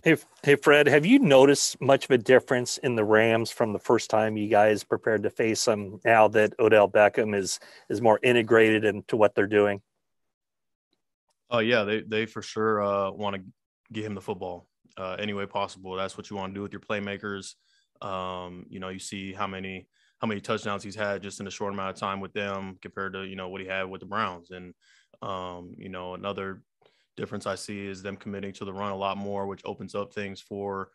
Hey, Fred, have you noticed much of a difference in the Rams from the first time you guys prepared to face them now that Odell Beckham is more integrated into what they're doing? Oh yeah, they for sure want to get him the football any way possible. That's what you want to do with your playmakers. You see how many touchdowns he's had just in a short amount of time with them compared to what he had with the Browns. And another difference I see is them committing to the run a lot more, which opens up things for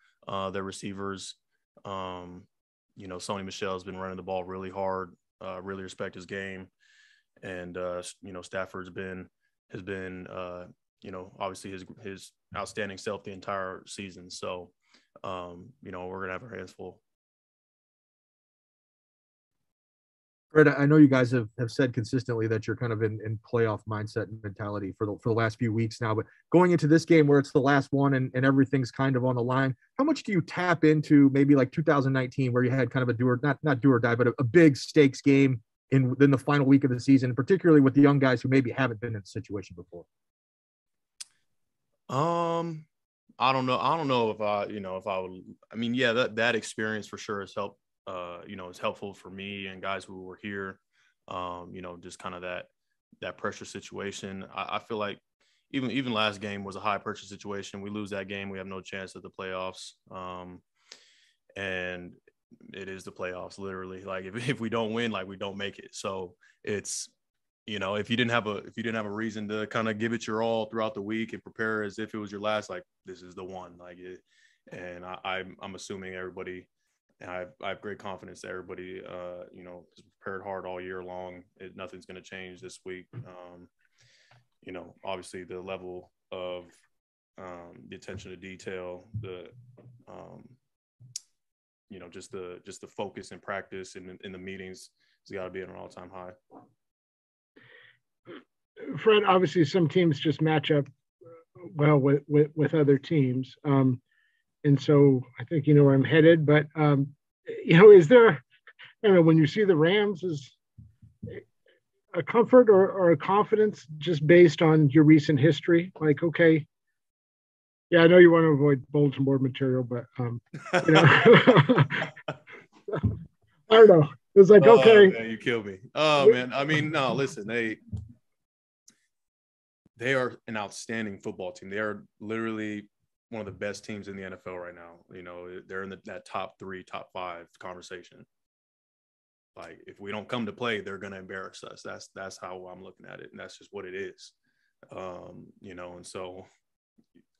their receivers. Um, Sony Michel's been running the ball really hard. Really respect his game, and Stafford's been has been obviously his outstanding self the entire season. So we're gonna have our hands full. Fred, I know you guys have said consistently that you're kind of in playoff mindset and mentality for the last few weeks now, but going into this game where it's the last one and everything's kind of on the line, how much do you tap into maybe like 2019 where you had kind of a do or not do or die, but a big stakes game in the final week of the season, particularly with the young guys who maybe haven't been in a situation before? Um, I don't know. I don't know if I would. I mean, yeah, that experience for sure has helped. It's helpful for me and guys who were here. Just kind of that pressure situation. I feel like even last game was a high pressure situation. We lose that game, we have no chance at the playoffs. And it is the playoffs, literally. Like if we don't win, like we don't make it. So it's if you didn't have a reason to kind of give it your all throughout the week and prepare as if it was your last, like this is the one. Like it, and I'm assuming everybody. And I have great confidence that everybody, has prepared hard all year long. Nothing's going to change this week. Obviously the level of the attention to detail, um, just the focus and practice in the meetings has got to be at an all time high. Fred, obviously some teams just match up well with other teams. And so I think you know where I'm headed. But is there? I don't know, when you see the Rams, is a comfort or a confidence just based on your recent history? Like, okay, yeah, I know you want to avoid bulletin board material, but you know, I don't know. It's like, Oh okay, man, you killed me. Oh man, I mean, no, listen, they are an outstanding football team. They are literally one of the best teams in the NFL right now. They're in that top three, top five conversation. Like if we don't come to play, they're going to embarrass us. That's how I'm looking at it, and that's just what it is. And so,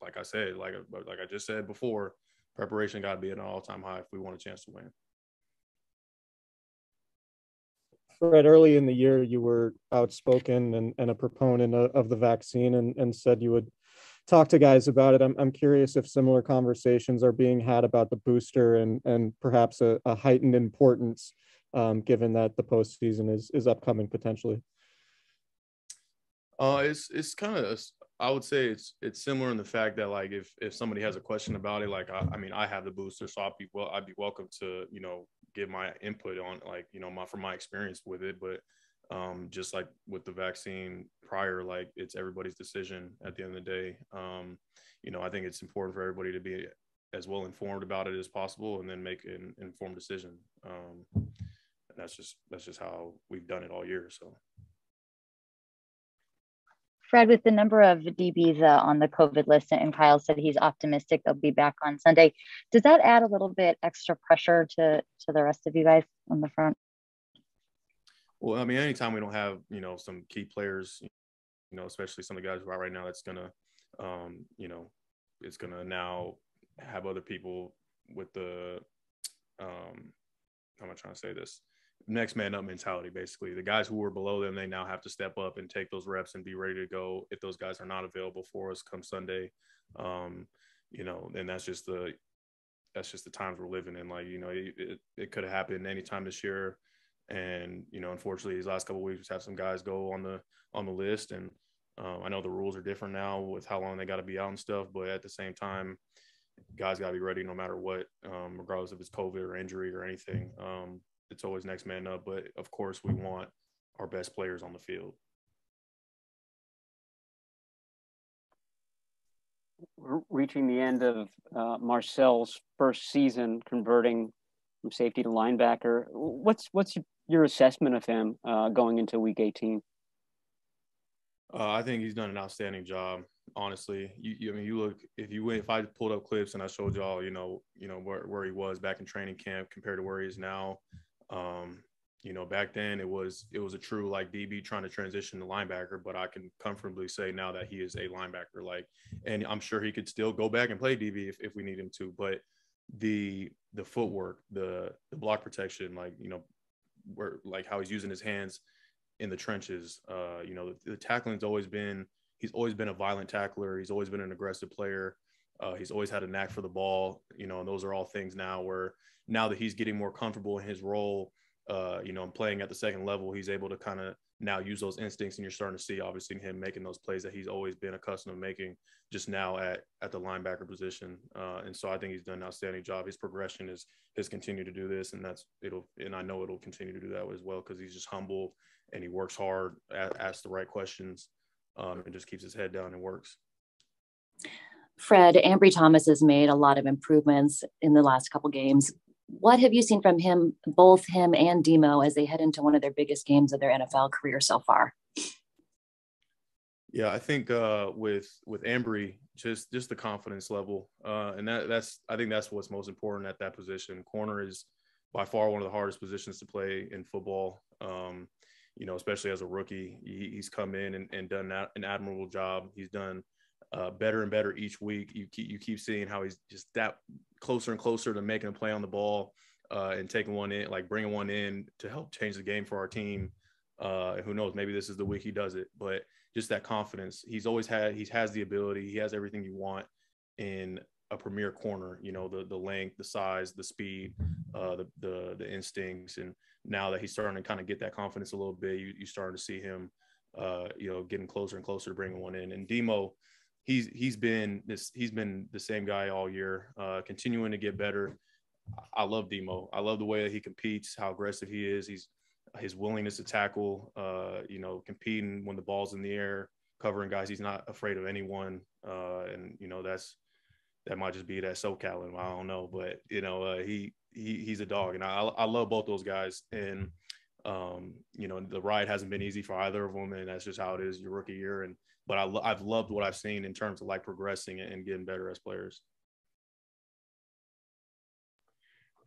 like I said, like I just said before, preparation got to be at an all-time high if we want a chance to win. Fred, early in the year, you were outspoken and a proponent of the vaccine and said you would talk to guys about it. I'm curious if similar conversations are being had about the booster and perhaps a heightened importance, given that the postseason is upcoming potentially. It's kind of, I would say it's similar in the fact that like if somebody has a question about it, like I mean I have the booster, so I'd be welcome to give my input on like from my experience with it, but just like with the vaccine prior, like it's everybody's decision at the end of the day. I think it's important for everybody to be as well informed about it as possible and then make an informed decision. And that's just how we've done it all year. So. Fred, with the number of DBs on the COVID list, and Kyle said he's optimistic they'll be back on Sunday, does that add a little bit extra pressure to the rest of you guys on the front? Well, I mean, anytime we don't have, some key players, especially some of the guys who are right now, that's going to, it's going to now have other people with the, how am I trying to say this? Next man up mentality, basically. The guys who were below them, they now have to step up and take those reps and be ready to go if those guys are not available for us come Sunday. And that's just the times we're living in. Like, it could have happened anytime this year. And, unfortunately, these last couple of weeks have some guys go on the list. And I know the rules are different now with how long they got to be out and stuff. But at the same time, guys got to be ready no matter what, regardless if it's COVID or injury or anything. It's always next man up, but of course we want our best players on the field. reaching the end of Marcel's first season, converting from safety to linebacker. What's your assessment of him going into Week 18? I think he's done an outstanding job. Honestly, I mean, you look if I pulled up clips and I showed y'all, where he was back in training camp compared to where he is now. Back then it was a true like DB trying to transition to linebacker, but I can comfortably say now that he is a linebacker. And I'm sure he could still go back and play DB if we need him to. But the footwork, the block protection, where how he's using his hands in the trenches, the tackling's he's always been a violent tackler. He's always been an aggressive player. He's always had a knack for the ball, and those are all things now that he's getting more comfortable in his role, and playing at the second level, he's able to kind of now use those instincts, and you're starting to see obviously him making those plays that he's always been accustomed to making, just now at the linebacker position. And so I think he's done an outstanding job. His progression has continued to do this, and I know it'll continue to do that as well, because he's just humble and he works hard, asks the right questions, and just keeps his head down and works. Fred, Ambry Thomas has made a lot of improvements in the last couple games. What have you seen from him, both him and Demo, as they head into one of their biggest games of their NFL career so far? Yeah, I think with Ambry, just the confidence level, and I think that's what's most important at that position. Corner is by far one of the hardest positions to play in football. Especially as a rookie, he's come in and done an admirable job. He's done better and better each week. You keep seeing how he's just that closer and closer to making a play on the ball, and taking one in, bringing one in to help change the game for our team. Who knows, maybe this is the week he does it, but just that confidence. He has the ability. He has everything you want in a premier corner, the length, the size, the speed, the instincts. And now that he's starting to kind of get that confidence a little bit, you starting to see him, getting closer and closer to bringing one in. And Demo, he's been the same guy all year, continuing to get better. I love Demo. I love the way that he competes, how aggressive he is. His willingness to tackle, competing when the ball's in the air, covering guys. He's not afraid of anyone. And that might just be that SoCal, and I don't know, but he's a dog, and I love both those guys. And the ride hasn't been easy for either of them, and that's just how it is your rookie year. But I've loved what I've seen in terms of progressing and getting better as players.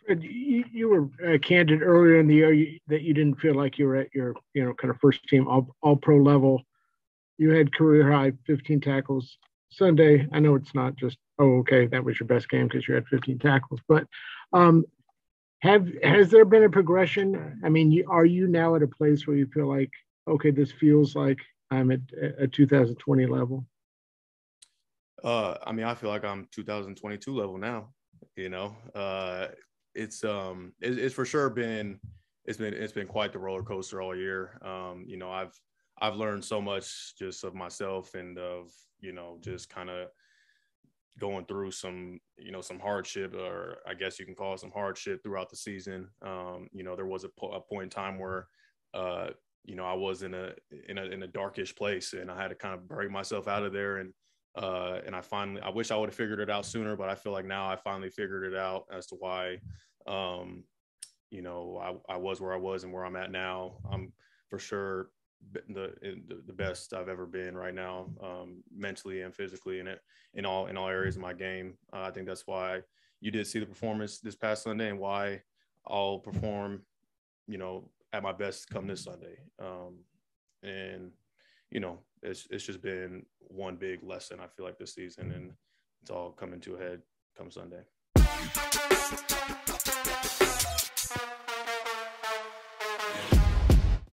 Fred, you were candid earlier in the year that you didn't feel like you were at your kind of first team all pro level. You had career high 15 tackles Sunday. I know it's not just, okay, that was your best game because you had 15 tackles, but has there been a progression? I mean, are you now at a place where you feel like, okay, this feels like I'm at a 2020 level? I feel like I'm 2022 level now. It's for sure been quite the roller coaster all year. I've learned so much just of myself and of just kind of going through some hardship, or I guess you can call it some hardship, throughout the season. There was a point in time where I was in a darkish place, and I had to kind of break myself out of there. And I wish I would have figured it out sooner, but I feel like now I finally figured it out as to why, I was where I was and where I'm at now. I'm for sure the best I've ever been right now, mentally and physically, in all areas of my game. I think that's why you did see the performance this past Sunday, and why I'll perform, at my best come this Sunday. It's just been one big lesson, I feel like, this season, and it's all coming to a head come Sunday.